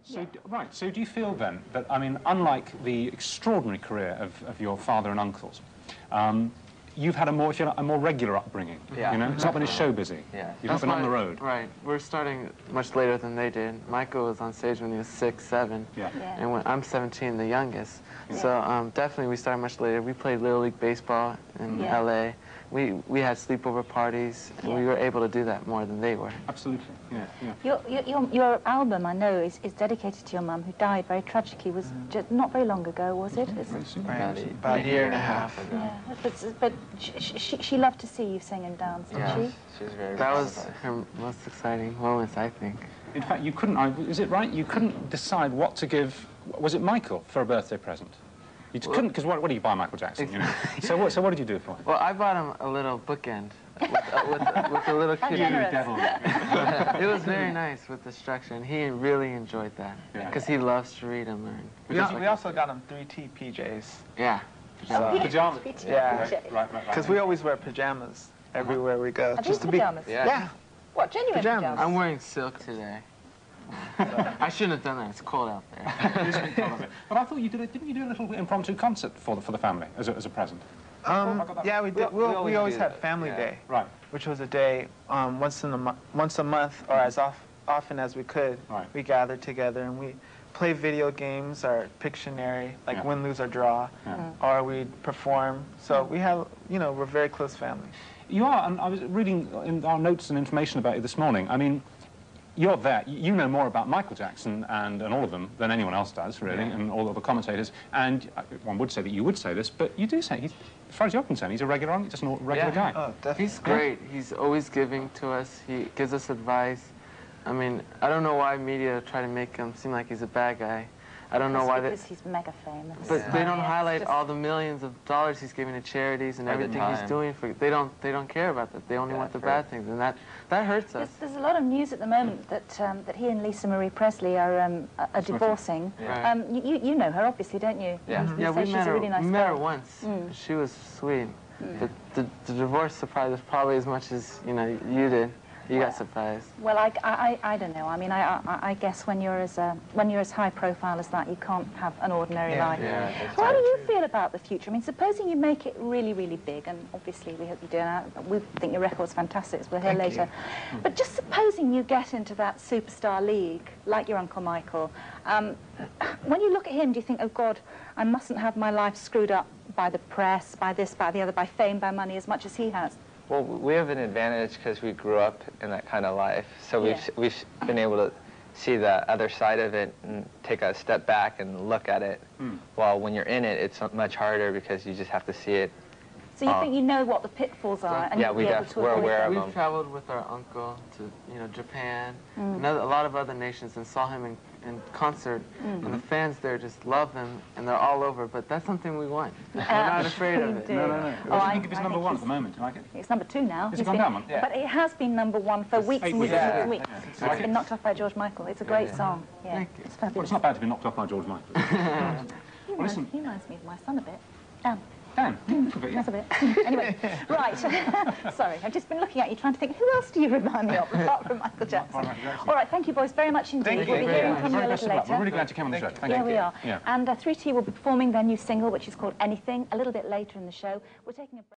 So, right, so do you feel then that, I mean, unlike the extraordinary career of your father and uncles, you've had a more, if you like, a more regular upbringing, you know? It's not been as show busy. Yeah. You've not been on the road. Right. We're starting much later than they did. Michael was on stage when he was 6, 7. Yeah. And when I'm 17, the youngest. Yeah. So definitely we started much later. We played Little League Baseball in LA. We had sleepover parties, and we were able to do that more than they were. Absolutely, yeah. Your album, I know, is dedicated to your mum, who died very tragically. Was just not very long ago, was it? About a year and a half ago. Yeah, but she loved to see you sing and dance, didn't she? She was very. That was her most exciting moments, I think. In fact, you couldn't, is it right? You couldn't decide what to give, was it Michael, for a birthday present? You couldn't, because what do you buy Michael Jackson, you know? So what did you do for him? Well, I bought him a little bookend with a little kid. It was very nice with the structure, and he really enjoyed that, because he loves to read and learn. We also got him 3T PJs. Yeah. Pajamas. Yeah. Because we always wear pajamas everywhere we go. Just to pajamas? Yeah. What, genuine pajamas? I'm wearing silk today. I shouldn't have done that. It's cold out there. But I thought you didn't you do a little impromptu concert for the family as a present? Yeah, we did. We always had Family Day, right? Which was a day once a month, or as often as we could. Right. We gathered together and we play video games or Pictionary, like win, lose, or draw, or we'd perform. So we have, you know, we're a very close family. You are, and I was reading in our notes and information about you this morning. I mean, you're there. You know more about Michael Jackson and all of them than anyone else does, really, and all of the commentators. And one would say that you would say this, but you do say, as far as you're concerned, he's a regular, just a regular guy. Oh, definitely. He's great. He's always giving to us. He gives us advice. I mean, I don't know why media try to make him seem like he's a bad guy. I don't know why because he's mega famous. But they don't highlight all the millions of dollars he's giving to charities and everything he's doing for. They don't care about that. They only want the bad things, and that hurts us. There's a lot of news at the moment that that he and Lisa Marie Presley are divorcing. Right. You know her, obviously, don't you? Yeah. Yeah, we met her. Really nice we met her once. She was sweet. But the divorce surprised us probably as much as you did. You got surprised. Well, I don't know. I mean, I guess when you're as high profile as that, you can't have an ordinary life. Yeah, how do you feel about the future? I mean, supposing you make it really, really big, and obviously we hope you do. And we think your record's fantastic, as we'll hear later. But just supposing you get into that superstar league, like your Uncle Michael, when you look at him, do you think, oh God, I mustn't have my life screwed up by the press, by this, by the other, by fame, by money, as much as he has? Well, we have an advantage because we grew up in that kind of life, so we've been able to see the other side of it and take a step back and look at it. While when you're in it, it's much harder because you just have to see it. So you think you know what the pitfalls are, and you'll be able to we're aware of them. We've traveled with our uncle to Japan, and a lot of other nations, and saw him in concert, and the fans there just love him, and they're all over. But that's something we want. We're not afraid of it. No. What do you think of his number one at the moment? Do you like it? It's number 2 now. It's gone down one. But it has been number 1 for weeks and weeks and weeks. It's been knocked off by George Michael. It's a great song. Yeah, Thank you. It's fabulous. Well, it's not bad to be knocked off by George Michael. He reminds me of my son a bit. Dan, a little bit, That's a bit. Anyway, right. Sorry, I've just been looking at you trying to think, who else do you remind me of apart from Michael Jackson? All right, thank you, boys, very much indeed. We'll be hearing from you a little later. We're really glad you came on the show. Thank you. Yeah, we are. And 3T will be performing their new single, which is called Anything, a little bit later in the show. We're taking a break.